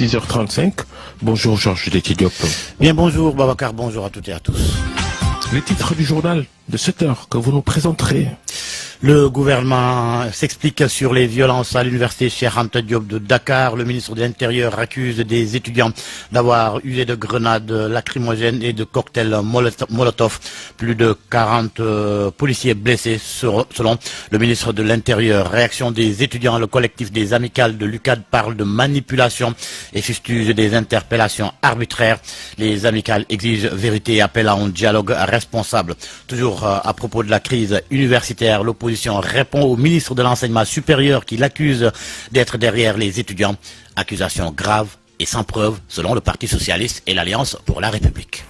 6h35. Bonjour Georges Diop. Bien bonjour Babacar, bonjour à toutes et à tous. Les titres du journal de 7h que vous nous présenterez. Le gouvernement s'explique sur les violences à l'université Cheikh Anta Diop de Dakar. Le ministre de l'Intérieur accuse des étudiants d'avoir usé de grenades lacrymogènes et de cocktails Molotov. Plus de 40 policiers blessés selon le ministre de l'Intérieur. Réaction des étudiants, le collectif des amicales de l'UCAD parle de manipulation et fustige des interpellations arbitraires. Les amicales exigent vérité et appellent à un dialogue responsable. Toujours à propos de la crise universitaire, l'opposition répond au ministre de l'Enseignement supérieur qui l'accuse d'être derrière les étudiants. Accusation grave et sans preuve selon le Parti socialiste et l'Alliance pour la République.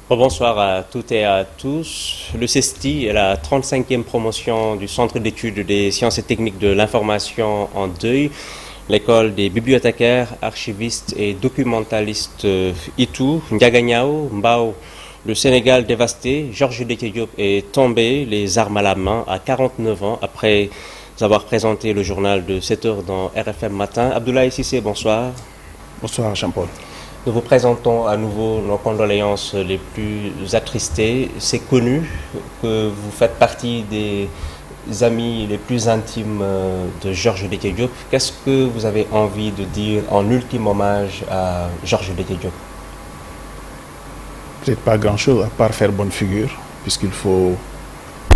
Bonsoir à toutes et à tous. Le CESTI est la 35e promotion du Centre d'études des sciences et techniques de l'information en deuil. L'école des bibliothécaires, archivistes et documentalistes Itu, Ndiaganyao, Mbao. Le Sénégal dévasté, Georges Diop est tombé, les armes à la main, à 49 ans, après avoir présenté le journal de 7h dans RFM Matin. Abdoulaye Cissé, bonsoir. Bonsoir Jean-Paul. Nous vous présentons à nouveau nos condoléances les plus attristées. C'est connu que vous faites partie des amis les plus intimes de Georges Diop. Qu'est-ce que vous avez envie de dire en ultime hommage à Georges Diop? Peut-être pas grand-chose à part faire bonne figure, puisqu'il faut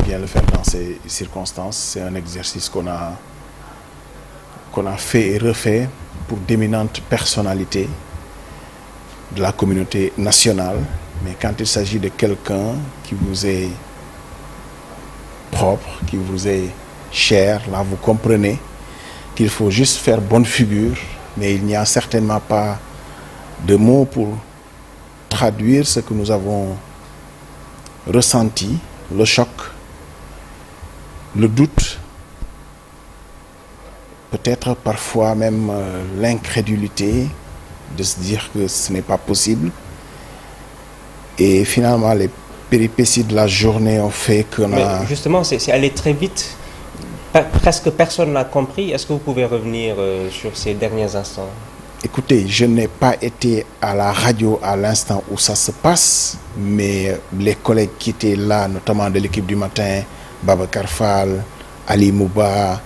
bien le faire dans ces circonstances. C'est un exercice qu'on a fait et refait pour d'éminentes personnalités de la communauté nationale. Mais quand il s'agit de quelqu'un qui vous est propre, qui vous est cher, là vous comprenez qu'il faut juste faire bonne figure, mais il n'y a certainement pas de mots pour traduire ce que nous avons ressenti, le choc, le doute, peut-être parfois même l'incrédulité de se dire que ce n'est pas possible. Et finalement, les péripéties de la journée ont fait qu'on a... Justement, c'est allé très vite. Presque personne n'a compris. Est-ce que vous pouvez revenir sur ces derniers instants? Écoutez, je n'ai pas été à la radio à l'instant où ça se passe, mais les collègues qui étaient là, notamment de l'équipe du matin, Babacar Fall, Ali Mouba,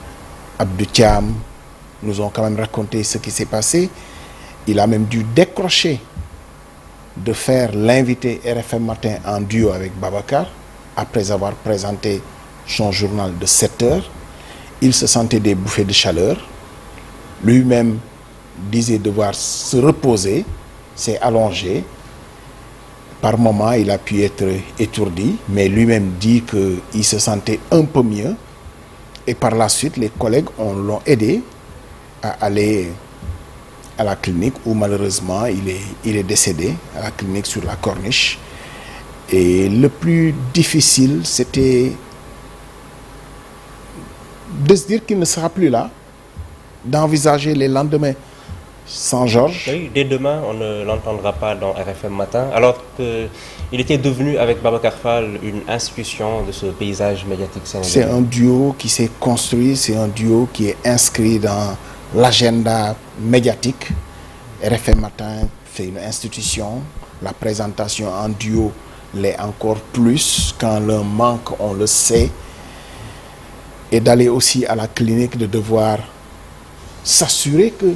Abdou Thiam, nous ont quand même raconté ce qui s'est passé. Il a même dû décrocher de faire l'invité RFM Matin en duo avec Babacar, après avoir présenté son journal de 7 heures. Il se sentait des bouffées de chaleur. Lui-même disait devoir se reposer, s'est allongé. Par moments, il a pu être étourdi, mais lui-même dit qu'il se sentait un peu mieux. Et par la suite, les collègues l'ont aidé à aller à la clinique où malheureusement il est décédé, à la clinique sur la Corniche. Et le plus difficile, c'était de se dire qu'il ne sera plus là, d'envisager les lendemains sans Georges. Oui, dès demain, on ne l'entendra pas dans RFM Matin, alors qu'il était devenu avec Babacar Fall une institution de ce paysage médiatique sénégalais. C'est un duo qui s'est construit, c'est un duo qui est inscrit dans l'agenda médiatique. RFM Matin fait une institution, la présentation en duo l'est encore plus, quand l'un manque, on le sait, et d'aller aussi à la clinique, de devoir s'assurer que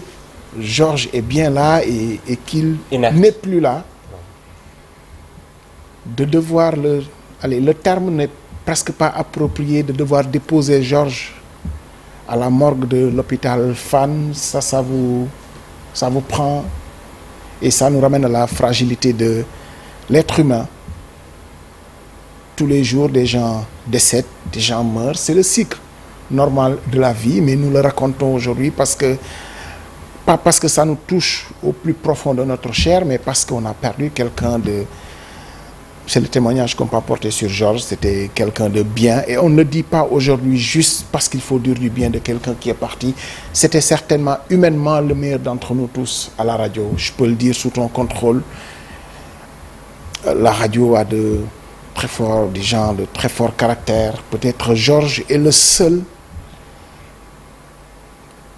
Georges est bien là et qu'il n'est plus là, de devoir le terme n'est presque pas approprié, de devoir déposer Georges à la morgue de l'hôpital Fann, ça vous prend, et ça nous ramène à la fragilité de l'être humain. Tous les jours, des gens décèdent, des gens meurent, c'est le cycle normal de la vie, mais nous le racontons aujourd'hui pas parce que ça nous touche au plus profond de notre chair, mais parce qu'on a perdu quelqu'un de... C'est le témoignage qu'on peut apporter sur Georges, c'était quelqu'un de bien. Et on ne le dit pas aujourd'hui juste parce qu'il faut dire du bien de quelqu'un qui est parti. C'était certainement humainement le meilleur d'entre nous tous à la radio. Je peux le dire sous ton contrôle. La radio a des gens de très fort caractère. Peut-être Georges est le seul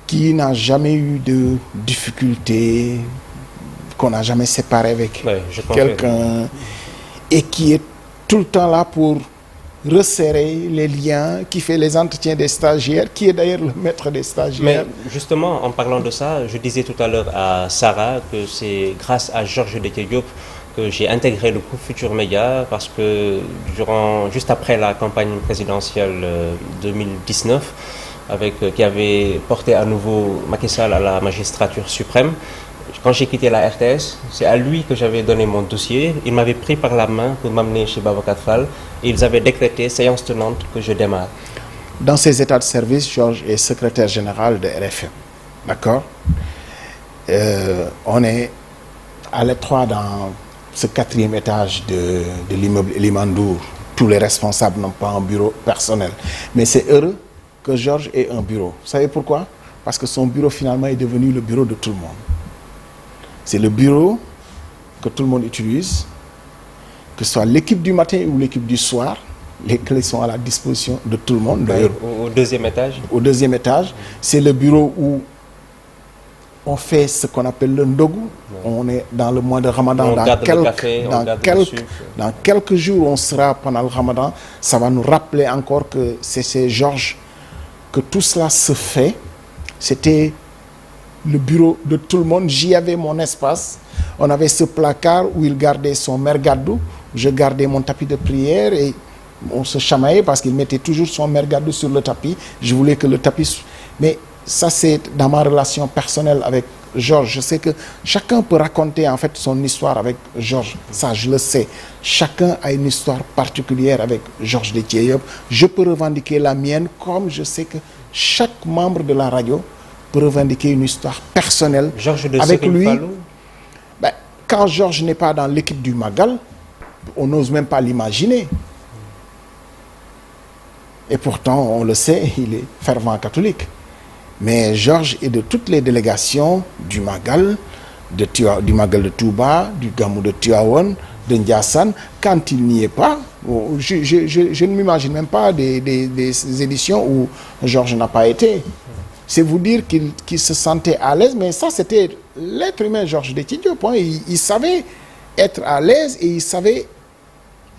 qui n'a jamais eu de difficultés, qu'on n'a jamais séparé avec quelqu'un, et qui est tout le temps là pour resserrer les liens, qui fait les entretiens des stagiaires, qui est d'ailleurs le maître des stagiaires. Mais justement, en parlant de ça, je disais tout à l'heure à Sarah que c'est grâce à Georges Déthié Diop que j'ai intégré le groupe Futur Média, parce que juste après la campagne présidentielle 2019, qui avait porté à nouveau Macky Sall à la magistrature suprême, quand j'ai quitté la RTS, c'est à lui que j'avais donné mon dossier. Il m'avait pris par la main pour m'amener chez Babacar Fall et ils avaient décrété, séance tenante, que je démarre. Dans ces états de service, Georges est secrétaire général de RFM. D'accord? On est à l'étroit dans ce 4e étage de l'immeuble Elimandour. Tous les responsables n'ont pas un bureau personnel. Mais c'est heureux que Georges ait un bureau. Vous savez pourquoi? Parce que son bureau finalement est devenu le bureau de tout le monde. C'est le bureau que tout le monde utilise, que ce soit l'équipe du matin ou l'équipe du soir. Les clés sont à la disposition de tout le monde. D'ailleurs, au 2e étage. Au 2e étage, c'est le bureau où on fait ce qu'on appelle le ndogu. On est dans le mois de Ramadan. Dans quelques jours, on sera pendant le Ramadan. Ça va nous rappeler encore que c'est Georges que tout cela se fait. C'était le bureau de tout le monde. J'y avais mon espace. On avait ce placard où il gardait son mergadou. Je gardais mon tapis de prière et on se chamaillait parce qu'il mettait toujours son mergadou sur le tapis. Je voulais que le tapis... Mais ça, c'est dans ma relation personnelle avec Georges. Je sais que chacun peut raconter en fait son histoire avec Georges. Ça, je le sais. Chacun a une histoire particulière avec Georges Déthié Diop. Je peux revendiquer la mienne, comme je sais que chaque membre de la radio peut revendiquer une histoire personnelle avec lui. Ben, quand Georges n'est pas dans l'équipe du Magal, on n'ose même pas l'imaginer. Et pourtant, on le sait, il est fervent catholique. Mais Georges est de toutes les délégations du Magal, du Magal de Touba, du Gamou de Tivaouane, de Ndiassane. Quand il n'y est pas, je ne m'imagine même pas des éditions où Georges n'a pas été. C'est vous dire qu'il se sentait à l'aise, mais ça c'était l'être humain Georges Déthié Diop. Il savait être à l'aise et il savait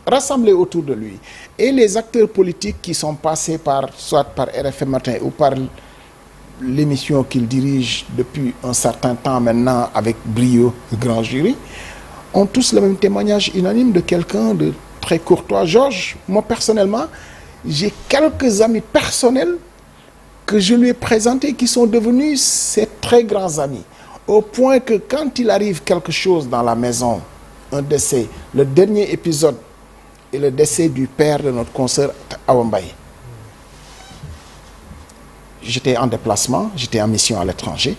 rassembler autour de lui. Et les acteurs politiques qui sont passés soit par RFM Matin ou par l'émission qu'il dirige depuis un certain temps maintenant avec brio, le grand jury, ont tous le même témoignage unanime de quelqu'un de très courtois. Georges, moi personnellement, j'ai quelques amis personnels que je lui ai présentés qui sont devenus ses très grands amis. Au point que quand il arrive quelque chose dans la maison, un décès, le dernier épisode est le décès du père de notre consoeur Awa Mbaye. J'étais en déplacement, j'étais en mission à l'étranger.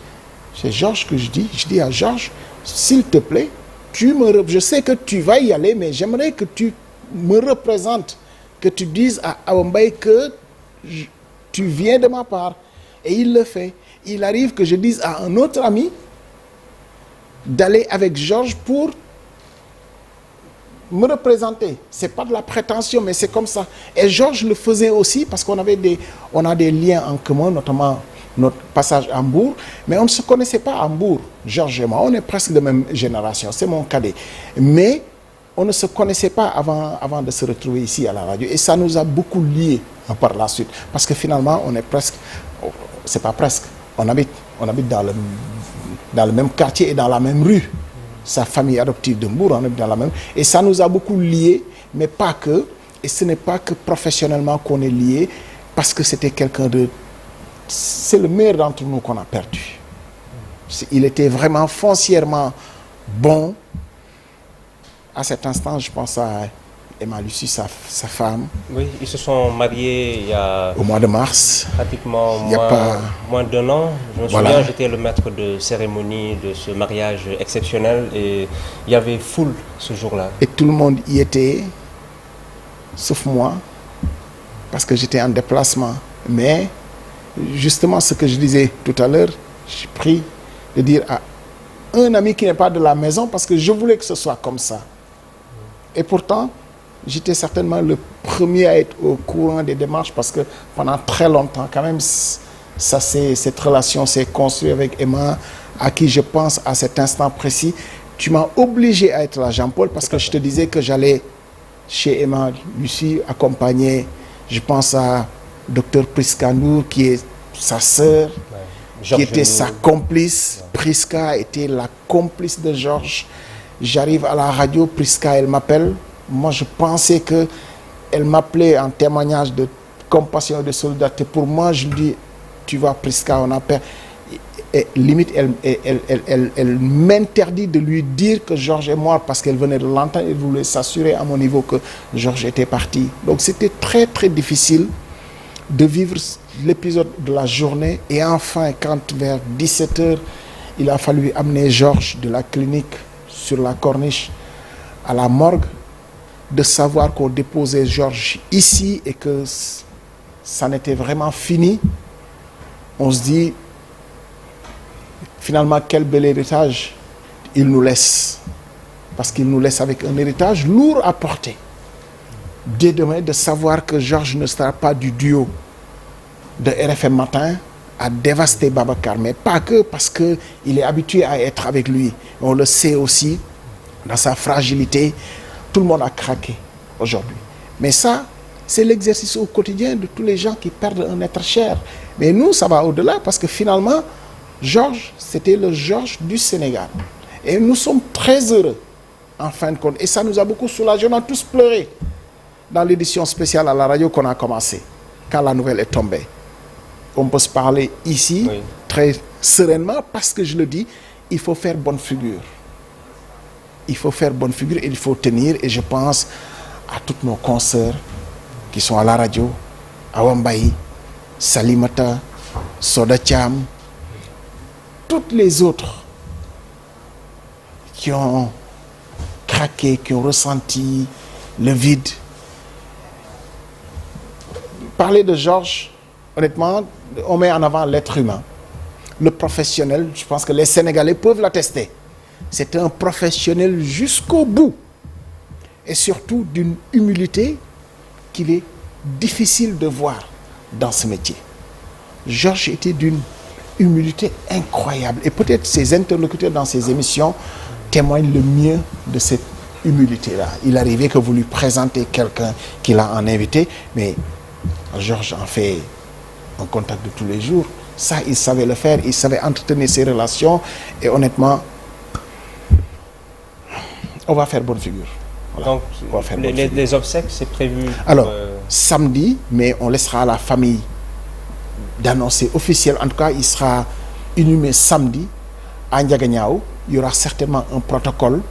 C'est Georges que je dis à Georges, s'il te plaît, je sais que tu vas y aller, mais j'aimerais que tu me représentes, que tu dises à Awa Mbaye que tu viens de ma part. Et il le fait. Il arrive que je dise à un autre ami d'aller avec Georges pour me représenter. Ce n'est pas de la prétention, mais c'est comme ça. Et Georges le faisait aussi parce qu'on a des liens en commun, notamment notre passage à Hambourg, mais on ne se connaissait pas à Hambourg, Georges et moi. On est presque de même génération, c'est mon cadet. Mais on ne se connaissait pas avant de se retrouver ici à la radio. Et ça nous a beaucoup liés par la suite. Parce que finalement, on est presque, c'est pas presque, on habite dans le même quartier et dans la même rue. Sa famille adoptive de Mbour, on est dans la même. Et ça nous a beaucoup liés, mais pas que. Et ce n'est pas que professionnellement qu'on est liés, parce que c'était quelqu'un de... C'est le meilleur d'entre nous qu'on a perdu. Il était vraiment foncièrement bon. À cet instant, je pense à Emma Lucie, sa femme. Oui, ils se sont mariés il y a... Au mois de mars. Pratiquement moins d'un an. Je me souviens, j'étais le maître de cérémonie de ce mariage exceptionnel et il y avait foule ce jour-là. Et tout le monde y était, sauf moi, parce que j'étais en déplacement. Mais justement, ce que je disais tout à l'heure, j'ai pris de dire à un ami qui n'est pas de la maison, parce que je voulais que ce soit comme ça. Et pourtant, j'étais certainement le premier à être au courant des démarches parce que pendant très longtemps, quand même, cette relation s'est construite avec Emma, à qui je pense à cet instant précis. Tu m'as obligé à être là, Jean-Paul, parce que je te disais que j'allais chez Emma Lucie accompagner, je pense à Dr Priska Nour, qui est sa sœur, qui était sa complice. Priska était la complice de Georges. J'arrive à la radio, Priska, elle m'appelle. Moi, je pensais que elle m'appelait en témoignage de compassion et de solidarité. Pour moi, je lui dis, tu vois, Priska, on appelle. Et limite, elle m'interdit de lui dire que Georges est mort parce qu'elle venait de l'entendre et voulait s'assurer à mon niveau que Georges était parti. Donc, c'était très, très difficile de vivre l'épisode de la journée. Et enfin, quand vers 17h, il a fallu amener Georges de la clinique sur la Corniche à la morgue, de savoir qu'on déposait Georges ici et que ça n'était vraiment fini, on se dit, finalement, quel bel héritage il nous laisse. Parce qu'il nous laisse avec un héritage lourd à porter. Dès demain, de savoir que Georges ne sera pas du duo de RFM Matin à dévaster Babacar. Mais pas que parce qu'il est habitué à être avec lui. On le sait aussi, dans sa fragilité, tout le monde a craqué aujourd'hui. Mais ça, c'est l'exercice au quotidien de tous les gens qui perdent un être cher. Mais nous, ça va au-delà parce que finalement, Georges, c'était le Georges du Sénégal. Et nous sommes très heureux, en fin de compte. Et ça nous a beaucoup soulagés. On a tous pleuré dans l'édition spéciale à la radio qu'on a commencé, quand la nouvelle est tombée. On peut se parler ici, oui, très sereinement, parce que je le dis, il faut faire bonne figure. Il faut faire bonne figure et il faut tenir. Et je pense à toutes nos consoeurs qui sont à la radio, Awa Mbaye, Salimata, Soda Thiam, toutes les autres qui ont craqué, qui ont ressenti le vide. Parler de Georges, honnêtement, on met en avant l'être humain, le professionnel. Je pense que les Sénégalais peuvent l'attester. C'est un professionnel jusqu'au bout et surtout d'une humilité qu'il est difficile de voir dans ce métier. Georges était d'une humilité incroyable et peut-être ses interlocuteurs dans ses émissions témoignent le mieux de cette humilité-là. Il arrivait que vous lui présentez quelqu'un qu'il a en invité, mais Georges en fait un contact de tous les jours. Ça, il savait le faire, il savait entretenir ses relations et honnêtement, on va faire bonne figure. Voilà. Donc, les obsèques, c'est prévu pour, alors, samedi, mais on laissera à la famille d'annoncer officiel. En tout cas, il sera inhumé samedi à Ndiaganiao. Il y aura certainement un protocole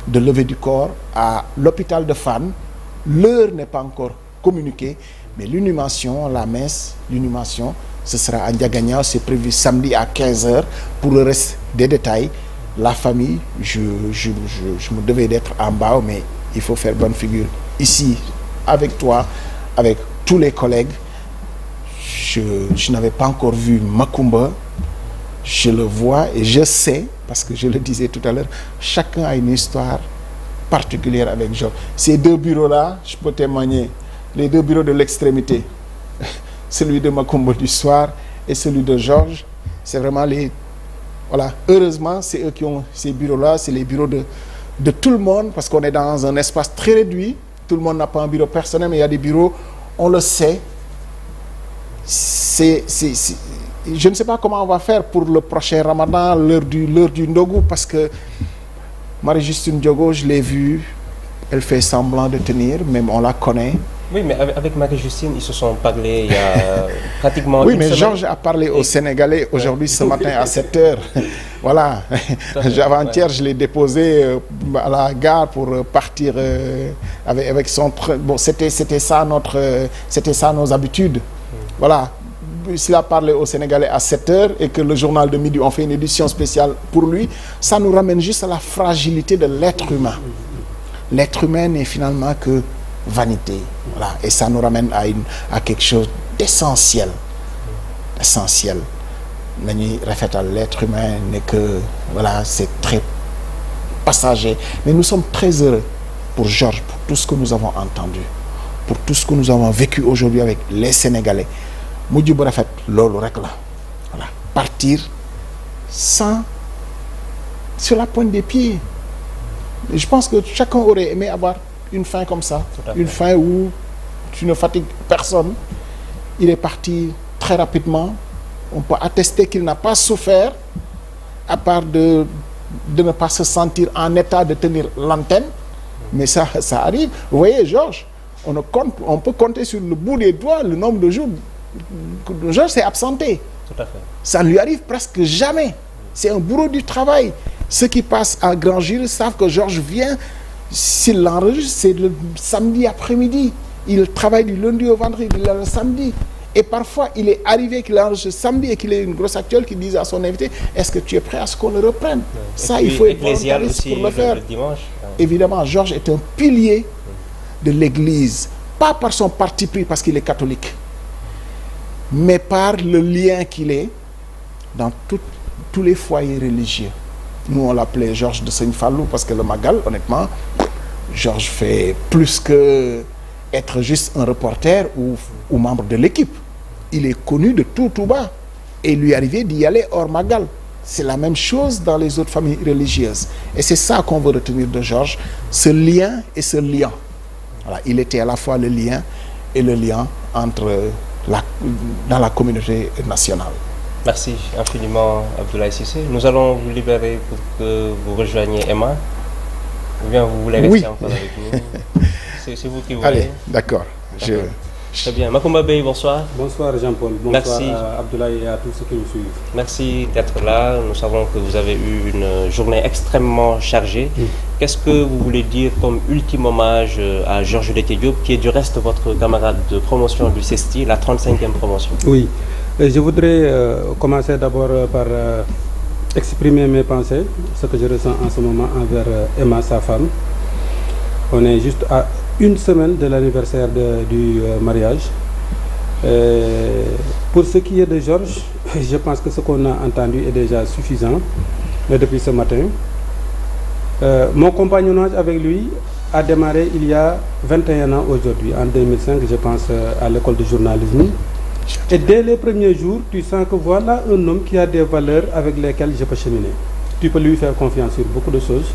de levée du corps à l'hôpital de Fann. L'heure n'est pas encore communiquée, mais l'inhumation, la messe, l'inhumation, ce sera à Ndiaganiao. C'est prévu samedi à 15h. Pour le reste des détails, la famille, je me devais d'être en bas, mais il faut faire bonne figure ici, avec toi, avec tous les collègues. Je n'avais pas encore vu Makumba. Je le vois et je sais, parce que je le disais tout à l'heure, chacun a une histoire particulière avec Georges. Ces deux bureaux-là, je peux témoigner, les deux bureaux de l'extrémité, celui de Makumba du soir et celui de Georges, c'est vraiment les... Voilà, heureusement, c'est eux qui ont ces bureaux-là, c'est les bureaux de tout le monde, parce qu'on est dans un espace très réduit. Tout le monde n'a pas un bureau personnel, mais il y a des bureaux, on le sait. Je ne sais pas comment on va faire pour le prochain Ramadan, l'heure du Ndogu, parce que Marie-Justine Diogo, je l'ai vue, elle fait semblant de tenir, même on la connaît. Oui, mais avec Marie-Justine, ils se sont parlé il y a pratiquement oui, une mais semaine. Georges a parlé aux Sénégalais aujourd'hui, ce matin, à 7h. Voilà. Avant-hier, je l'ai déposé à la gare pour partir avec son train. Bon, c'était ça nos habitudes. Voilà. S'il a parlé aux Sénégalais à 7h et que le journal de midi, on fait une édition spéciale pour lui, ça nous ramène juste à la fragilité de l'être humain. L'être humain n'est finalement que vanité. Voilà. Et ça nous ramène à quelque chose d'essentiel. Essentiel. L'être humain n'est que, voilà, c'est très passager. Mais nous sommes très heureux pour Georges, pour tout ce que nous avons entendu, pour tout ce que nous avons vécu aujourd'hui avec les Sénégalais. Mujj bu rafet loolu rek la partir sur la pointe des pieds. Et je pense que chacun aurait aimé avoir une fin comme ça, une fin où tu ne fatigues personne. Il est parti très rapidement. On peut attester qu'il n'a pas souffert, à part de ne pas se sentir en état de tenir l'antenne. Mais ça arrive. Vous voyez, Georges, on peut compter sur le bout des doigts le nombre de jours que Georges s'est absenté. Tout à fait. Ça ne lui arrive presque jamais. C'est un bourreau du travail. Ceux qui passent à Grand Gilles savent que Georges vient, s'il l'enregistre, c'est le samedi après-midi. Il travaille du lundi au vendredi, le samedi. Et parfois, il est arrivé qu'il enregistre samedi et qu'il ait une grosse actuelle qui dise à son invité, est-ce que tu es prêt à ce qu'on le reprenne? Ça, il faut être volontariste pour le faire. Le dimanche. Évidemment, Georges est un pilier de l'Église. Pas par son parti pris, parce qu'il est catholique, mais par le lien qu'il est dans tous les foyers religieux. Nous, on l'appelait Georges de Seigne Fallou, parce que le Magal, honnêtement, Georges fait plus que être juste un reporter ou membre de l'équipe. Il est connu de tout bas. Et il lui arrivait d'y aller hors Magal. C'est la même chose dans les autres familles religieuses. Et c'est ça qu'on veut retenir de Georges, ce lien et ce lien. Voilà, il était à la fois le lien et le lien dans la communauté nationale. Merci infiniment, Abdoulaye Cissé. Nous allons vous libérer pour que vous rejoigniez Emma. Ou bien vous voulez rester encore avec nous? C'est vous qui voulez. Allez, d'accord. Très bien. Macoumba Bey, bonsoir. Bonsoir Jean-Paul. Bonsoir à Abdoulaye et à tous ceux qui nous suivent. Merci d'être là. Nous savons que vous avez eu une journée extrêmement chargée. Qu'est-ce que vous voulez dire comme ultime hommage à Georges Déthié Diop, qui est du reste votre camarade de promotion du CESTI, la 35e promotion? Oui. Je voudrais commencer d'abord par exprimer mes pensées, ce que je ressens en ce moment envers Emma, sa femme. On est juste à une semaine de l'anniversaire du mariage. Pour ce qui est de Georges, je pense que ce qu'on a entendu est déjà suffisant depuis ce matin. Mon compagnonnage avec lui a démarré il y a 21 ans aujourd'hui, en 2005, je pense, à l'école de journalisme. Et dès les premiers jours, tu sens que voilà un homme qui a des valeurs avec lesquelles je peux cheminer. Tu peux lui faire confiance sur beaucoup de choses.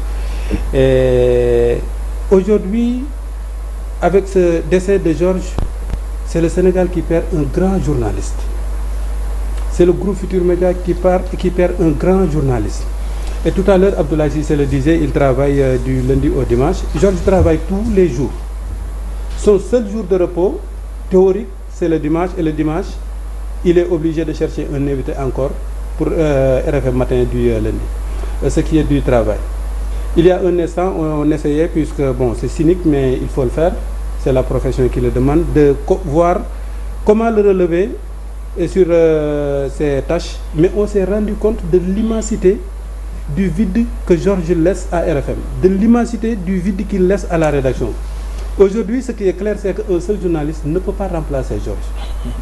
Et aujourd'hui, avec ce décès de Georges, c'est le Sénégal qui perd un grand journaliste. C'est le groupe Futur Média qui perd un grand journaliste. Et tout à l'heure, Abdoulaye Cissé le disait, il travaille du lundi au dimanche. Georges travaille tous les jours. Son seul jour de repos théorique, c'est le dimanche, et le dimanche, il est obligé de chercher un invité encore pour RFM Matin du lundi. Ce qui est du travail. Il y a un instant, on essayait, puisque bon, c'est cynique, mais il faut le faire, c'est la profession qui le demande, de voir comment le relever sur ses tâches, mais on s'est rendu compte de l'immensité du vide que Georges laisse à RFM, de l'immensité du vide qu'il laisse à la rédaction. Aujourd'hui, ce qui est clair, c'est qu'un seul journaliste ne peut pas remplacer Georges.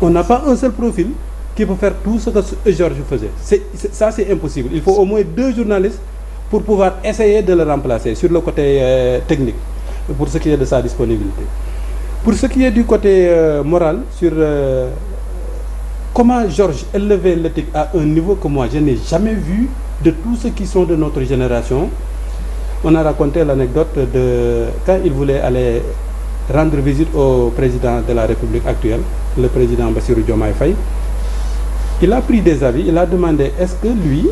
On n'a pas un seul profil qui peut faire tout ce que Georges faisait. Ça, c'est impossible. Il faut au moins 2 journalistes pour pouvoir essayer de le remplacer sur le côté technique, pour ce qui est de sa disponibilité. Pour ce qui est du côté moral, sur comment Georges élevait l'éthique à un niveau que moi, je n'ai jamais vu de tous ceux qui sont de notre génération. On a raconté l'anecdote de quand il voulait aller rendre visite au président de la République actuelle, le président Bassirou Diomaye Faye. Il a pris des avis, il a demandé est-ce que lui,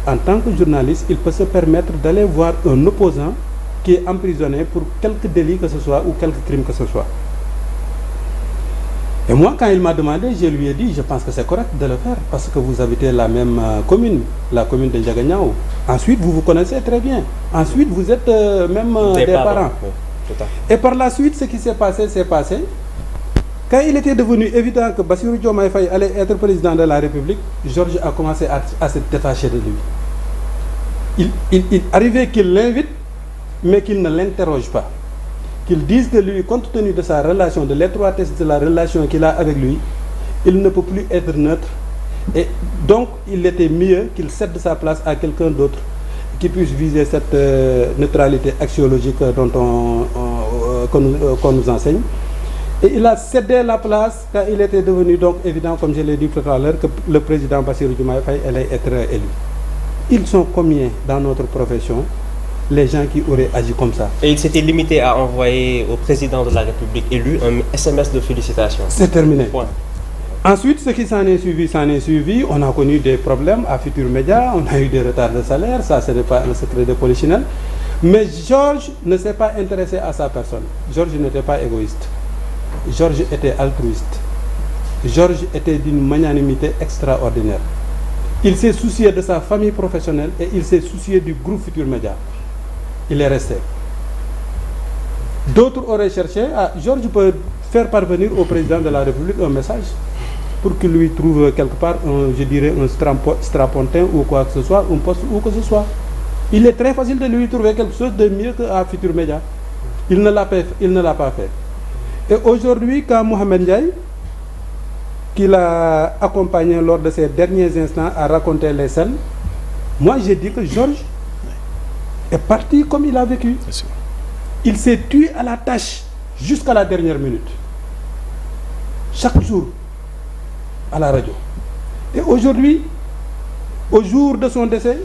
en tant que journaliste, il peut se permettre d'aller voir un opposant qui est emprisonné pour quelque délit que ce soit ou quelque crime que ce soit. Et moi, quand il m'a demandé, je lui ai dit, je pense que c'est correct de le faire parce que vous habitez la même commune, la commune de Ndiaganiao. Ensuite, vous vous connaissez très bien. Ensuite, vous êtes même des parents. Oui, tout à fait. Et par la suite, ce qui s'est passé, c'est passé. Quand il était devenu évident que Bassirou Diomaye Faye allait être président de la République, Georges a commencé à se détacher de lui. Il arrivait qu'il l'invite, mais qu'il ne l'interroge pas. Qu'il dise que lui, compte tenu de sa relation, de l'étroitesse de la relation qu'il a avec lui, il ne peut plus être neutre. Et donc, il était mieux qu'il cède sa place à quelqu'un d'autre qui puisse viser cette neutralité axiologique dont qu'on nous enseigne. Et il a cédé la place quand il était devenu donc évident, comme je l'ai dit tout à l'heure, que le président Bassirou Diomaye Faye allait être élu. Ils sont combien dans notre profession les gens qui auraient agi comme ça? Et il s'était limité à envoyer au président de la République élu un SMS de félicitations. C'est terminé. Point. Ensuite, ce qui s'en est suivi. On a connu des problèmes à Futurs Médias, on a eu des retards de salaire, ça ce n'est pas un secret de polichinelle. Mais Georges ne s'est pas intéressé à sa personne. Georges n'était pas égoïste. Georges était altruiste. Georges était d'une magnanimité extraordinaire. Il s'est soucié de sa famille professionnelle et il s'est soucié du groupe Futurs Médias. Il est resté. D'autres auraient cherché, Georges peut faire parvenir au président de la République un message pour qu'il lui trouve quelque part, un strapontin ou quoi que ce soit, un poste ou que ce soit. Il est très facile de lui trouver quelque chose de mieux qu'à Futurs Médias. Il ne l'a pas fait. Et aujourd'hui, quand Mohamed Ndiaye, qui l'a accompagné lors de ses derniers instants, a raconté les scènes, moi j'ai dit que Georges est parti comme il a vécu. Il s'est tué à la tâche jusqu'à la dernière minute. Chaque jour, à la radio. Et aujourd'hui, au jour de son décès,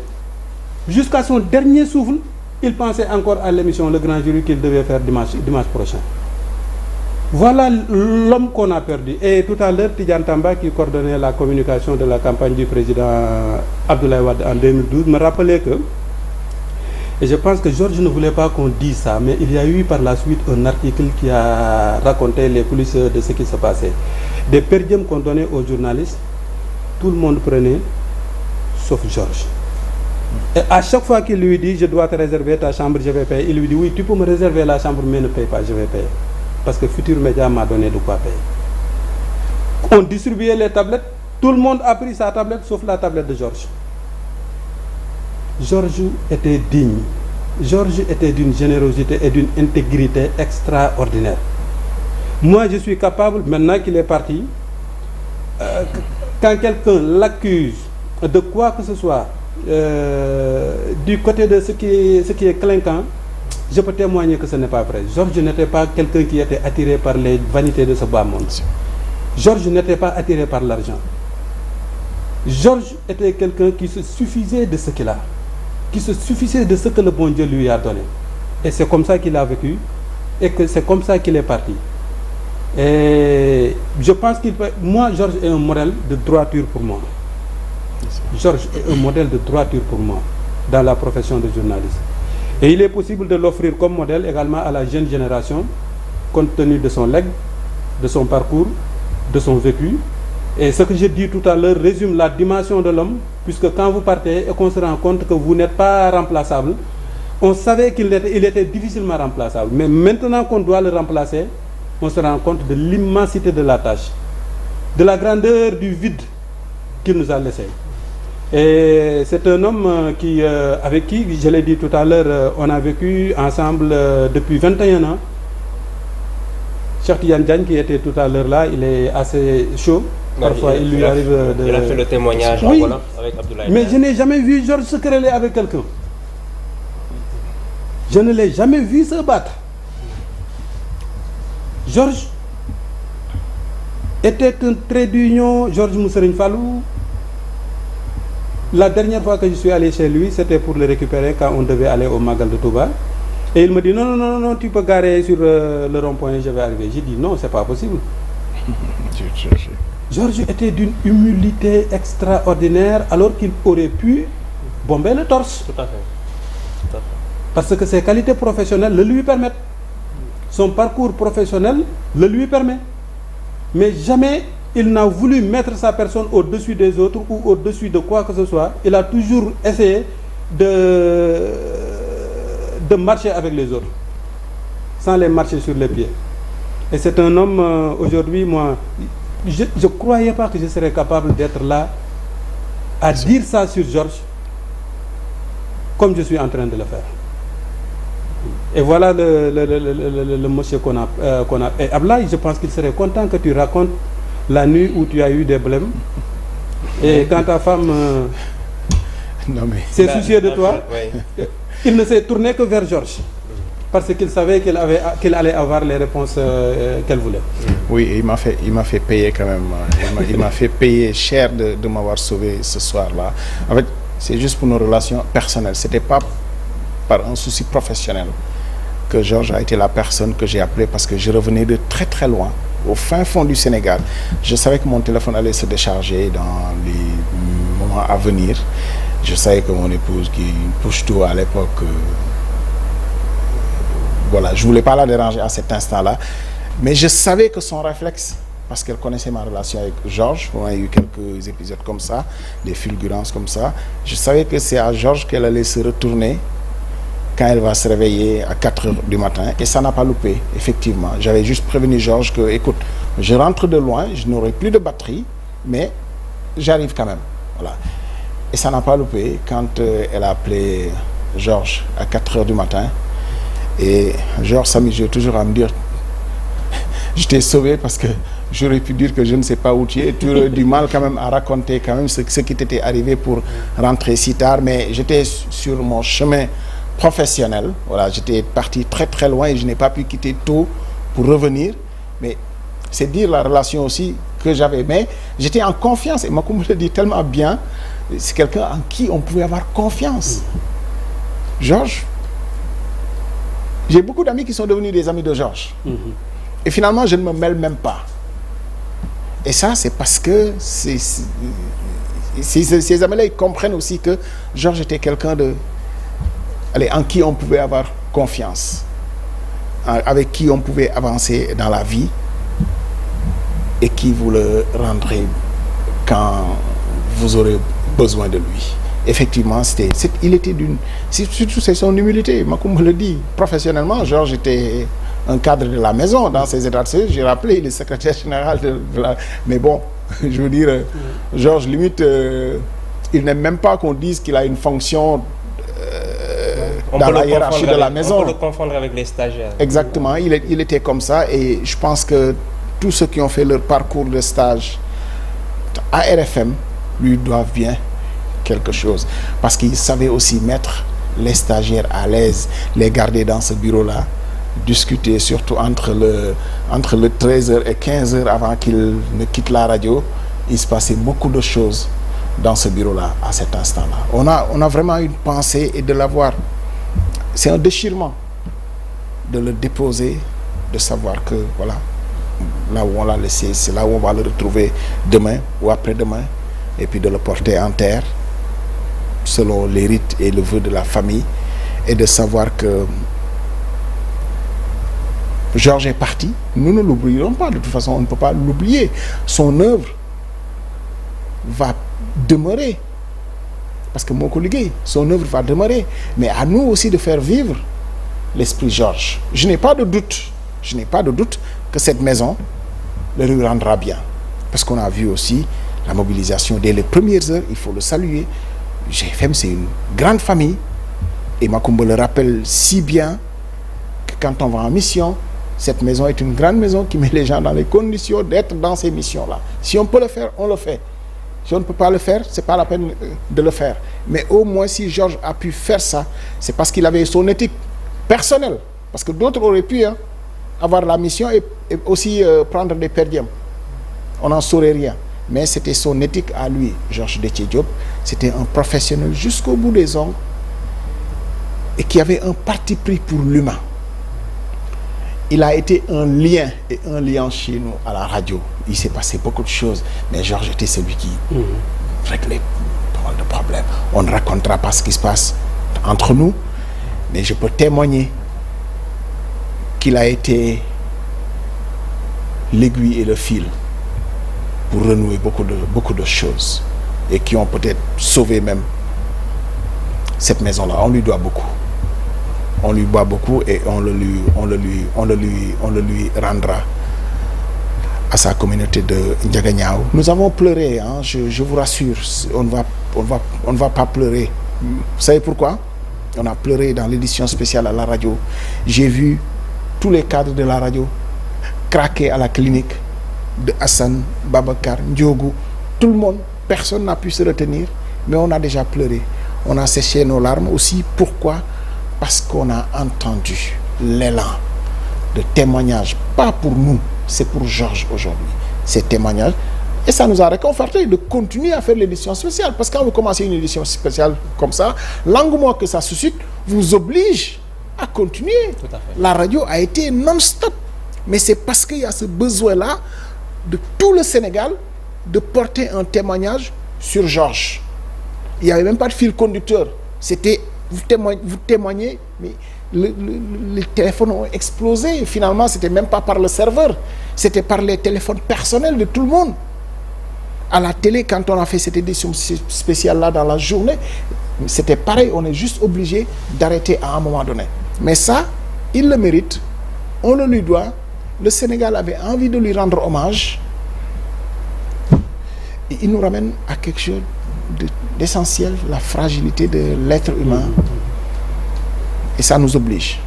jusqu'à son dernier souffle, il pensait encore à l'émission Le Grand Jury qu'il devait faire dimanche prochain. Voilà l'homme qu'on a perdu. Et tout à l'heure, Tidjane Tamba, qui coordonnait la communication de la campagne du président Abdoulaye Wade en 2012, me rappelait que, et je pense que Georges ne voulait pas qu'on dise ça, mais il y a eu par la suite un article qui a raconté les coulisses de ce qui se passait. Des perdièmes qu'on donnait aux journalistes, tout le monde prenait, sauf Georges. Et à chaque fois qu'il lui dit, je dois te réserver ta chambre, je vais payer, il lui dit, oui, tu peux me réserver la chambre, mais ne paye pas, je vais payer. Parce que Futurs Médias m'a donné de quoi payer. On distribuait les tablettes, tout le monde a pris sa tablette, sauf la tablette de Georges. Georges était digne. Georges était d'une générosité et d'une intégrité extraordinaire. Moi, je suis capable, maintenant qu'il est parti, quand quelqu'un l'accuse de quoi que ce soit, du côté de ce qui est clinquant, je peux témoigner que ce n'est pas vrai. Georges n'était pas quelqu'un qui était attiré par les vanités de ce bas monde. Georges n'était pas attiré par l'argent. Georges était quelqu'un qui se suffisait de ce qu'il a, qui se suffisait de ce que le bon Dieu lui a donné. Et c'est comme ça qu'il a vécu, et que c'est comme ça qu'il est parti. Et je pense moi, Georges est un modèle de droiture pour moi. Georges est un modèle de droiture pour moi dans la profession de journaliste. Et il est possible de l'offrir comme modèle également à la jeune génération, compte tenu de son legs, de son parcours, de son vécu. Et ce que j'ai dit tout à l'heure résume la dimension de l'homme, puisque quand vous partez et qu'on se rend compte que vous n'êtes pas remplaçable, on savait qu'il était difficilement remplaçable. Mais maintenant qu'on doit le remplacer, on se rend compte de l'immensité de la tâche, de la grandeur du vide qu'il nous a laissé. Et c'est un homme avec qui, je l'ai dit tout à l'heure, on a vécu ensemble depuis 21 ans. Cheikh Tidiane Diagne, qui était tout à l'heure là, il est assez chaud. Parfois, il lui arrive de... Il a fait le témoignage oui, voilà, avec Abdoulaye. Mais je n'ai jamais vu Georges se quereller avec quelqu'un. Je ne l'ai jamais vu se battre. Georges était un trait d'union. Georges Mousserigne Fallou. La dernière fois que je suis allé chez lui, c'était pour le récupérer quand on devait aller au Magal de Touba. Et il me dit non, tu peux garer sur le rond-point, je vais arriver. J'ai dit non, c'est pas possible. Georges était d'une humilité extraordinaire alors qu'il aurait pu bomber le torse. Tout à fait. Parce que ses qualités professionnelles le lui permettent. Son parcours professionnel le lui permet. Mais jamais il n'a voulu mettre sa personne au-dessus des autres ou au-dessus de quoi que ce soit. Il a toujours essayé de marcher avec les autres, sans les marcher sur les pieds. Et c'est un homme, aujourd'hui, moi, je ne croyais pas que je serais capable d'être là à dire ça sur Georges, comme je suis en train de le faire. Et voilà le monsieur qu'on a. Et Ablaye, je pense qu'il serait content que tu racontes la nuit où tu as eu des blèmes. Et quand ta femme s'est souciée de toi, il ne s'est tourné que vers Georges. parce qu'il savait qu'il allait avoir les réponses qu'elle voulait. Oui, il m'a fait payer quand même. Il m'a fait payer cher de m'avoir sauvé ce soir-là. En fait, c'est juste pour nos relations personnelles. C'était pas par un souci professionnel que Georges a été la personne que j'ai appelée, parce que je revenais de très très loin, au fin fond du Sénégal. Je savais que mon téléphone allait se décharger dans les moments à venir. Je savais que mon épouse, qui touche tout à l'époque, voilà, je voulais pas la déranger à cet instant-là, mais je savais que son réflexe, parce qu'elle connaissait ma relation avec Georges, on a eu quelques épisodes comme ça, des fulgurances comme ça, je savais que c'est à Georges qu'elle allait se retourner quand elle va se réveiller à 4 heures du matin, et ça n'a pas loupé, effectivement. J'avais juste prévenu Georges que, écoute, je rentre de loin, je n'aurai plus de batterie, mais j'arrive quand même, voilà. Et ça n'a pas loupé quand elle a appelé Georges à 4 heures du matin. Et Georges s'amusait toujours à me dire, je t'ai sauvé parce que j'aurais pu dire que je ne sais pas où tu es. Tu aurais du mal quand même à raconter quand même ce qui t'était arrivé pour rentrer si tard. Mais j'étais sur mon chemin professionnel. Voilà, j'étais parti très très loin et je n'ai pas pu quitter tôt pour revenir. Mais c'est dire la relation aussi que j'avais. Mais j'étais en confiance. Et Macoumba le dit tellement bien. C'est quelqu'un en qui on pouvait avoir confiance. Georges, j'ai beaucoup d'amis qui sont devenus des amis de Georges. Et finalement, je ne me mêle même pas. Et ça, c'est parce que ces amis-là, ils comprennent aussi que Georges était quelqu'un en qui on pouvait avoir confiance, avec qui on pouvait avancer dans la vie et qui vous le rendrait quand vous aurez besoin de lui. Effectivement, il était surtout c'est son humilité. Macoumba le dit, professionnellement, Georges était un cadre de la maison dans ses états de service. J'ai rappelé, il est secrétaire général de la... Mais bon, je veux dire, Georges, limite, il n'aime même pas qu'on dise qu'il a une fonction dans la hiérarchie de la maison. On peut le confondre avec les stagiaires. Exactement, il était comme ça, et je pense que tous ceux qui ont fait leur parcours de stage à RFM lui doivent bien quelque chose, parce qu'il savait aussi mettre les stagiaires à l'aise, les garder dans ce bureau-là, discuter surtout entre le 13h et 15h avant qu'il ne quitte la radio. Il se passait beaucoup de choses dans ce bureau-là à cet instant-là. On a vraiment une pensée, et de l'avoir, c'est un déchirement de le déposer, de savoir que voilà, là où on l'a laissé, c'est là où on va le retrouver demain ou après-demain, et puis de le porter en terre selon les rites et le vœu de la famille, et de savoir que Georges est parti. Nous ne l'oublierons pas, de toute façon on ne peut pas l'oublier. Son œuvre va demeurer, parce que mon collègue, son œuvre va demeurer, mais à nous aussi de faire vivre l'esprit Georges. Je n'ai pas de doute que cette maison le lui rendra bien, parce qu'on a vu aussi la mobilisation dès les premières heures. Il faut le saluer. GFM, c'est une grande famille, et Macoumba le rappelle si bien que quand on va en mission, cette maison est une grande maison qui met les gens dans les conditions d'être dans ces missions-là. Si on peut le faire, on le fait. Si on ne peut pas le faire, c'est pas la peine de le faire. Mais au moins, si Georges a pu faire ça, c'est parce qu'il avait son éthique personnelle. Parce que d'autres auraient pu avoir la mission et aussi prendre des per diem. On n'en saurait rien. Mais c'était son éthique à lui, Georges Déthié Diop. C'était un professionnel jusqu'au bout des ongles, et qui avait un parti pris pour l'humain. Il a été un lien chez nous à la radio. Il s'est passé beaucoup de choses, mais Georges était celui qui réglait pas mal de problèmes. On ne racontera pas ce qui se passe entre nous, mais je peux témoigner qu'il a été l'aiguille et le fil pour renouer beaucoup de choses, et qui ont peut-être sauvé même cette maison-là. On lui doit beaucoup. On lui doit beaucoup, et on le lui rendra à sa communauté de Ndiaganiao. Nous avons pleuré, je vous rassure. On ne va pas pleurer. Vous savez pourquoi? On a pleuré dans l'édition spéciale à la radio. J'ai vu tous les cadres de la radio craquer à la clinique de Hassan, Babacar, Ndiogu, tout le monde. Personne n'a pu se retenir, mais on a déjà pleuré. On a séché nos larmes aussi. Pourquoi? Parce qu'on a entendu l'élan de témoignage, pas pour nous, c'est pour Georges aujourd'hui, ces témoignages. Et ça nous a réconforté de continuer à faire l'édition spéciale. Parce que quand vous commencez une édition spéciale comme ça, l'engouement que ça suscite vous oblige à continuer. Tout à fait. La radio a été non-stop. Mais c'est parce qu'il y a ce besoin-là de tout le Sénégal de porter un témoignage sur Georges. Il n'y avait même pas de fil conducteur. C'était, vous témoignez, mais les téléphones ont explosé. Finalement, ce n'était même pas par le serveur. C'était par les téléphones personnels de tout le monde. À la télé, quand on a fait cette édition spéciale-là dans la journée, c'était pareil, on est juste obligé d'arrêter à un moment donné. Mais ça, il le mérite, on le lui doit. Le Sénégal avait envie de lui rendre hommage. Et il nous ramène à quelque chose d'essentiel, la fragilité de l'être humain. Et ça nous oblige.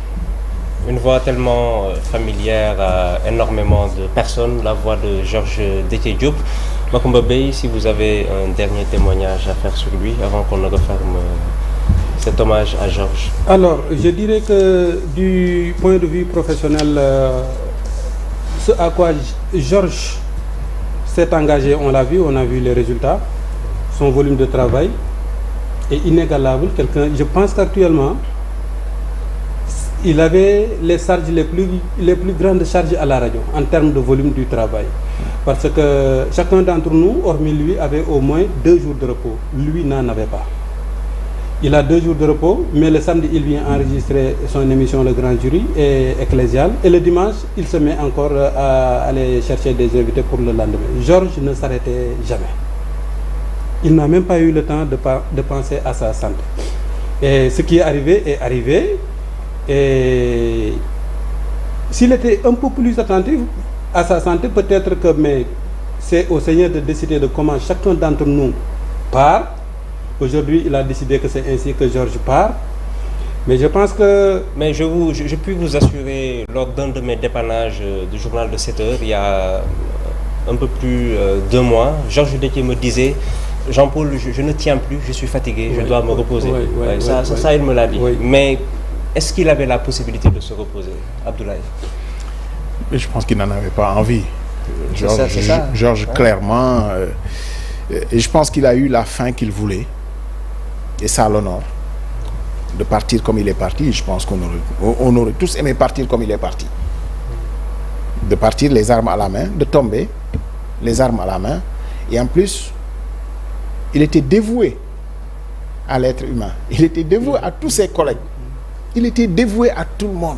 Une voix tellement familière à énormément de personnes, la voix de Georges Déthié Diop. Macoumba Beye, si vous avez un dernier témoignage à faire sur lui avant qu'on ne referme cet hommage à Georges. Alors, je dirais que du point de vue professionnel, ce à quoi Georges s'est engagé, on l'a vu, on a vu les résultats. Son volume de travail est inégalable. Je pense qu'actuellement, il avait les charges les plus grandes charges à la radio en termes de volume du travail. Parce que chacun d'entre nous, hormis lui, avait au moins 2 jours de repos. Lui n'en avait pas. Il a 2 jours de repos, mais le samedi, il vient enregistrer son émission Le Grand Jury et Ecclésial. Et le dimanche, il se met encore à aller chercher des invités pour le lendemain. Georges ne s'arrêtait jamais. Il n'a même pas eu le temps de penser à sa santé. Et ce qui est arrivé. Et s'il était un peu plus attentif à sa santé, peut-être que, mais c'est au Seigneur de décider de comment chacun d'entre nous part. Aujourd'hui, il a décidé que c'est ainsi que Georges part. Mais je pense que... Mais je puis vous assurer, lors d'un de mes dépannages du journal de 7 heures, il y a un peu plus d'1 mois, Georges Déthié me disait: Jean-Paul, je ne tiens plus, je suis fatigué, je dois me reposer. Ça, il me l'a dit. Oui. Mais est-ce qu'il avait la possibilité de se reposer, Abdoulaye? Mais je pense qu'il n'en avait pas envie. C'est ça. Georges, clairement, et je pense qu'il a eu la fin qu'il voulait. Et ça l'honneur de partir comme il est parti. Je pense qu'on aurait tous aimé partir comme il est parti. De partir les armes à la main, de tomber les armes à la main. Et en plus, il était dévoué à l'être humain. Il était dévoué à tous ses collègues. Il était dévoué à tout le monde.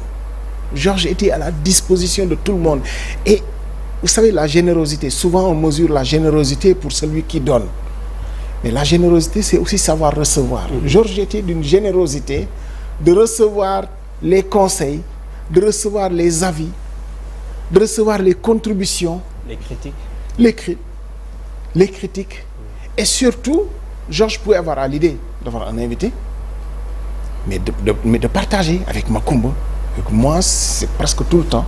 Georges était à la disposition de tout le monde. Et vous savez, la générosité, souvent on mesure la générosité pour celui qui donne. Mais la générosité, c'est aussi savoir recevoir. Georges était d'une générosité de recevoir les conseils, de recevoir les avis, de recevoir les contributions, les critiques. Et surtout, Georges pouvait avoir l'idée d'avoir un invité, mais de partager avec Macoumba, avec moi, c'est presque tout le temps,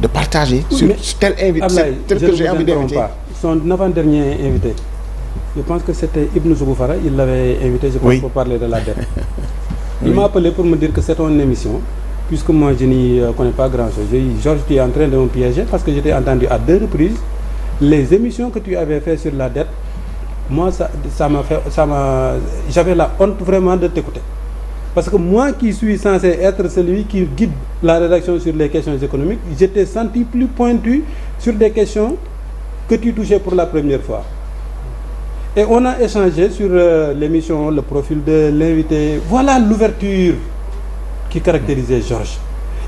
de partager sur tel invité, tel que j'ai envie d'inviter. Son avant-dernier invité, je pense que c'était Ibn Zougoufara, il l'avait invité, je pense, pour parler de la dette. Il m'a appelé pour me dire que c'est ton émission, puisque moi je n'y connais pas grand-chose. J'ai dit: Georges, tu es en train de me piéger, parce que j'étais entendu à 2 reprises les émissions que tu avais fait sur la dette. Moi, j'avais la honte vraiment de t'écouter. Parce que moi qui suis censé être celui qui guide la rédaction sur les questions économiques, j'étais senti plus pointu sur des questions que tu touchais pour la première fois. Et on a échangé sur l'émission, le profil de l'invité. Voilà l'ouverture qui caractérisait Georges.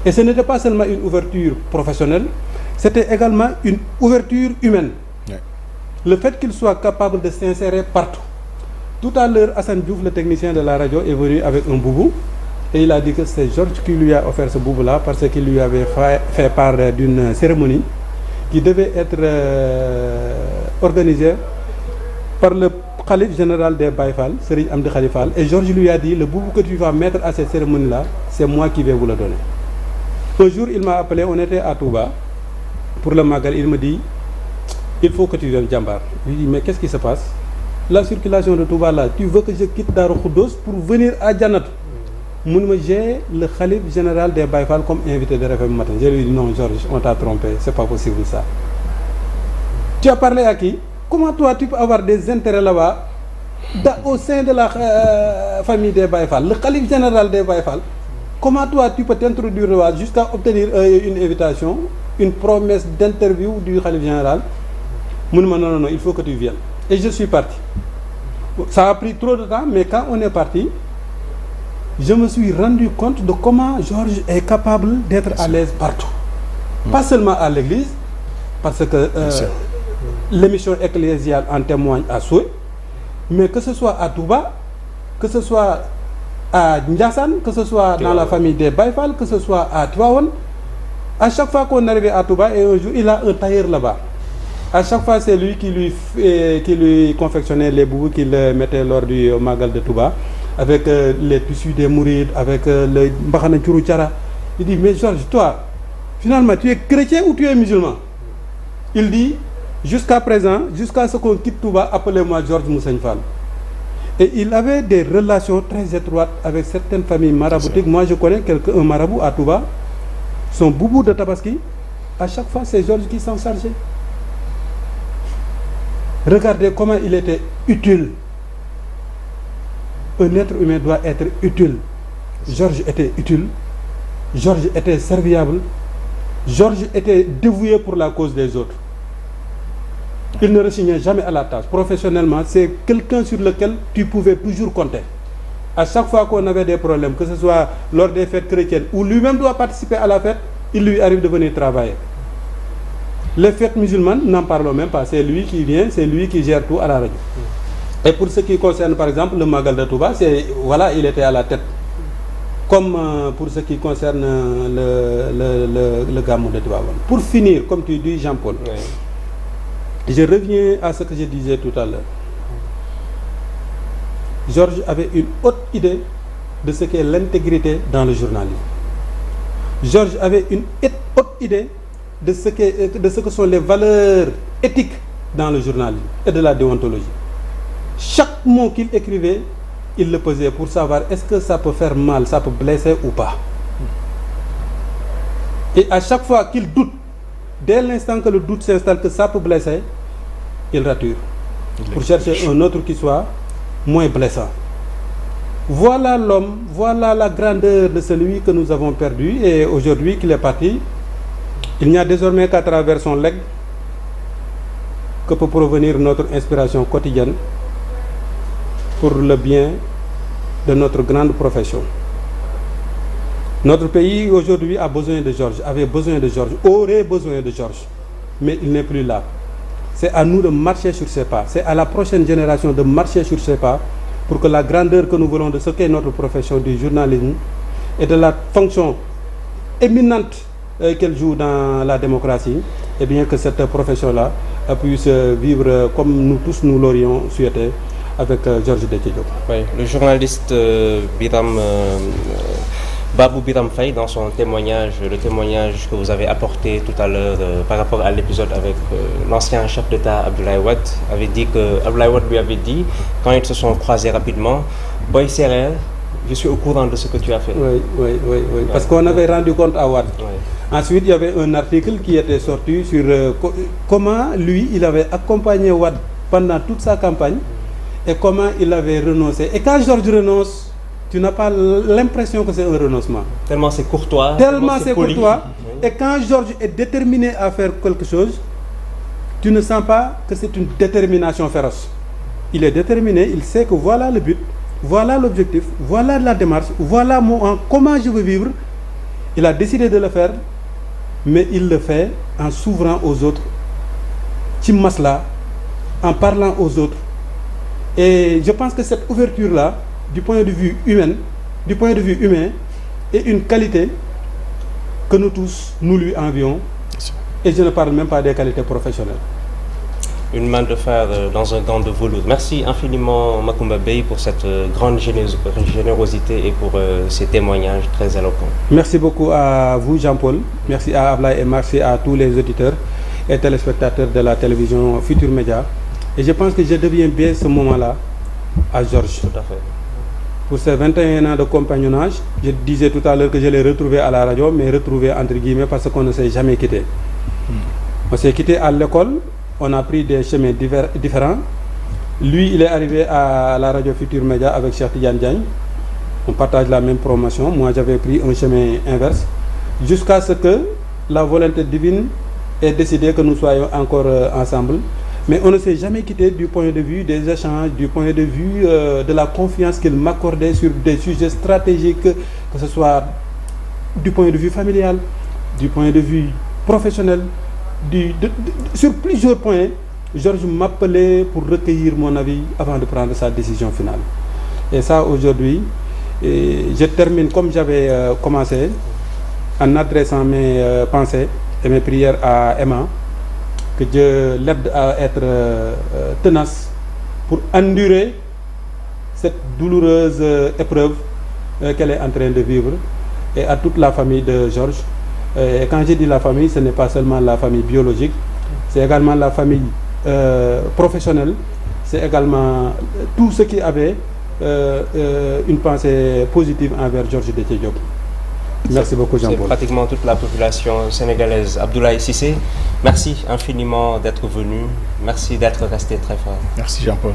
Et ce n'était pas seulement une ouverture professionnelle, c'était également une ouverture humaine. Le fait qu'il soit capable de s'insérer partout. Tout à l'heure, Hassan Diouf, le technicien de la radio, est venu avec un boubou. Et il a dit que c'est Georges qui lui a offert ce boubou-là parce qu'il lui avait fait part d'une cérémonie qui devait être organisée par le calife général des Baye Fall, Serigne Amdi Khalifa. Et Georges lui a dit: le boubou que tu vas mettre à cette cérémonie-là, c'est moi qui vais vous le donner. Un jour, il m'a appelé, on était à Touba pour le Magal. Il me dit: il faut que tu viennes Djambar. Je lui dis: mais qu'est-ce qui se passe? La circulation de Touba là, tu veux que je quitte Darou Khoudoss pour venir à Djannat? j'ai le khalife général des Baye Fall comme invité de RFM matin. Je lui ai dit non Georges, on t'a trompé, c'est pas possible ça. Tu as parlé à qui? Comment toi tu peux avoir des intérêts là-bas au sein de la famille des Baye Fall, le khalife général des Baye Fall? Comment toi tu peux t'introduire là-bas jusqu'à obtenir une invitation, une promesse d'interview du khalife général? Non, il faut que tu viennes. Et je suis parti. Ça a pris trop de temps, mais quand on est parti, je me suis rendu compte de comment Georges est capable d'être à l'aise partout. Pas seulement à l'église, parce que l'émission ecclésiale en témoigne à souhait, mais que ce soit à Touba, que ce soit à Ndiassane, que ce soit dans la famille des Baye Fall, que ce soit à Tivaouane, à chaque fois qu'on arrivait à Touba, et un jour, il a un tailleur là-bas. À chaque fois, c'est lui qui lui confectionnait les boubous qu'il mettait lors du Magal de Touba, avec les tissus des mourides, avec le Mbakhana Tchourou Tchara. Il dit, mais Georges, toi, finalement, tu es chrétien ou tu es musulman? Il dit, jusqu'à présent, jusqu'à ce qu'on quitte Touba, appelez-moi Georges Mousseigne Fall. Et il avait des relations très étroites avec certaines familles maraboutiques. Moi, je connais un marabout à Touba, son boubou de Tabaski, à chaque fois, c'est Georges qui s'en chargeait. Regardez comment il était utile. Un être humain doit être utile. Georges était utile. Georges était serviable. Georges était dévoué pour la cause des autres. Il ne rechignait jamais à la tâche. Professionnellement, c'est quelqu'un sur lequel tu pouvais toujours compter. À chaque fois qu'on avait des problèmes, que ce soit lors des fêtes chrétiennes, où lui-même doit participer à la fête, il lui arrive de venir travailler. Les fêtes musulmanes, n'en parlons même pas. C'est lui qui vient, c'est lui qui gère tout à la radio. Et pour ce qui concerne par exemple le Magal de Touba, voilà, il était à la tête. Comme pour ce qui concerne le Gamou de Touba. Pour finir, comme tu dis Jean-Paul, je reviens à ce que je disais tout à l'heure. Georges avait une haute idée de ce qu'est l'intégrité dans le journalisme. Georges avait une haute idée de ce que sont les valeurs éthiques dans le journalisme et de la déontologie. Chaque mot qu'il écrivait, il le pesait pour savoir est-ce que ça peut faire mal, ça peut blesser ou pas. Et à chaque fois qu'il doute, dès l'instant que le doute s'installe que ça peut blesser, il rature pour chercher un autre qui soit moins blessant. Voilà l'homme, voilà la grandeur de celui que nous avons perdu, et aujourd'hui qu'il est parti, il n'y a désormais qu'à travers son legs que peut provenir notre inspiration quotidienne pour le bien de notre grande profession. Notre pays aujourd'hui a besoin de Georges, avait besoin de Georges, aurait besoin de Georges, mais il n'est plus là. C'est à nous de marcher sur ses pas, c'est à la prochaine génération de marcher sur ses pas pour que la grandeur que nous voulons de ce qu'est notre profession du journalisme et de la fonction éminente qu'elle joue dans la démocratie, et bien que cette profession-là puisse vivre comme nous tous nous l'aurions souhaité avec Georges Déthié Diop. Oui, le journaliste Babou Biram Faye, dans son témoignage, le témoignage que vous avez apporté tout à l'heure par rapport à l'épisode avec l'ancien chef d'État Abdoulaye Wade, avait dit que Abdoulaye Wade lui avait dit, quand ils se sont croisés rapidement, Boy Serer, je suis au courant de ce que tu as fait. Oui. Parce qu'on avait rendu compte à Wade. Oui. Ensuite, il y avait un article qui était sorti sur comment lui, il avait accompagné Wade pendant toute sa campagne et comment il avait renoncé. Et quand Georges renonce, tu n'as pas l'impression que c'est un renoncement. Tellement c'est courtois. Tellement c'est courtois. Et quand Georges est déterminé à faire quelque chose, tu ne sens pas que c'est une détermination féroce. Il est déterminé, il sait que voilà le but, voilà l'objectif, voilà la démarche, voilà comment je veux vivre. Il a décidé de le faire, mais il le fait en s'ouvrant aux autres, Timmasla, en parlant aux autres. Et je pense que cette ouverture-là, du point de vue humain, est une qualité que nous tous, nous lui envions. Et je ne parle même pas des qualités professionnelles. Une main de fer dans un gant de velours. Merci infiniment Macoumba Beye pour cette grande générosité et pour ces témoignages très éloquents. Merci beaucoup à vous Jean-Paul, merci à Ablaye et merci à tous les auditeurs et téléspectateurs de la télévision Futur Média. Et je pense que je deviens bien ce moment-là à Georges. Tout à fait. Pour ces 21 ans de compagnonnage, je disais tout à l'heure que je l'ai retrouvé à la radio, mais retrouvé entre guillemets parce qu'on ne s'est jamais quitté. On s'est quitté à l'école, on a pris des chemins différents. Lui, il est arrivé à la radio Futur Média avec Cheikh Tidiane Diagne. On partage la même promotion. Moi, j'avais pris un chemin inverse. Jusqu'à ce que la volonté divine ait décidé que nous soyons encore ensemble. Mais on ne s'est jamais quitté du point de vue des échanges, du point de vue de la confiance qu'il m'accordait sur des sujets stratégiques, que ce soit du point de vue familial, du point de vue professionnel, sur plusieurs points. Georges m'appelait pour recueillir mon avis avant de prendre sa décision finale. Et ça, aujourd'hui, je termine comme j'avais commencé, en adressant mes pensées et mes prières à Emma, que Dieu l'aide à être tenace pour endurer cette douloureuse épreuve qu'elle est en train de vivre, et à toute la famille de Georges. Et quand je dis la famille, ce n'est pas seulement la famille biologique, c'est également la famille professionnelle, c'est également tous ceux qui avaient une pensée positive envers Georges Déthié Diop. Merci beaucoup, Jean-Paul. C'est pratiquement toute la population sénégalaise. Abdoulaye Cissé, merci infiniment d'être venu. Merci d'être resté très fort. Merci, Jean-Paul.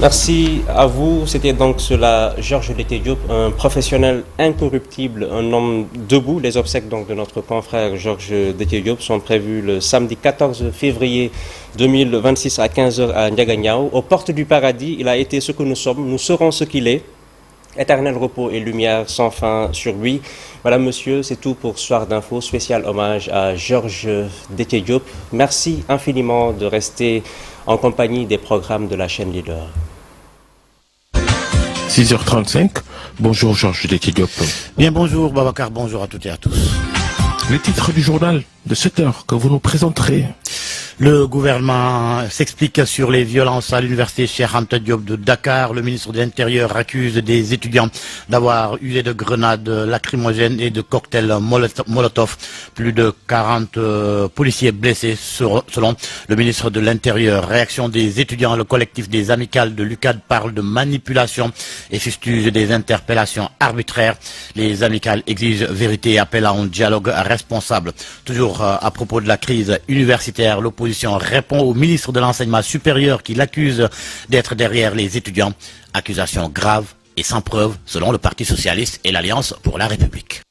Merci à vous. C'était donc cela, Georges Déthié Diop, un professionnel incorruptible, un homme debout. Les obsèques donc de notre confrère Georges Déthié Diop sont prévues le samedi 14 février 2026 à 15h à Ndiaganiao. Aux portes du paradis, il a été ce que nous sommes, nous serons ce qu'il est. Éternel repos et lumière sans fin sur lui. Voilà, monsieur, c'est tout pour Soir d'Info. Spécial hommage à Georges Déthié Diop. Merci infiniment de rester en compagnie des programmes de la chaîne Leader. 6h35, bonjour Georges Déthié Diop. Bien, bonjour Babacar, bonjour à toutes et à tous. Les titres du journal de 7h que vous nous présenterez. Le gouvernement s'explique sur les violences à l'université Cheikh Anta Diop de Dakar. Le ministre de l'Intérieur accuse des étudiants d'avoir usé de grenades lacrymogènes et de cocktails Molotov. Plus de 40 policiers blessés selon le ministre de l'Intérieur. Réaction des étudiants, le collectif des amicales de l'UCAD parle de manipulation et fustige des interpellations arbitraires. Les amicales exigent vérité et appellent à un dialogue responsable. Toujours à propos de la crise universitaire, l'opposition répond au ministre de l'Enseignement supérieur qui l'accuse d'être derrière les étudiants. Accusation grave et sans preuve selon le Parti socialiste et l'Alliance pour la République.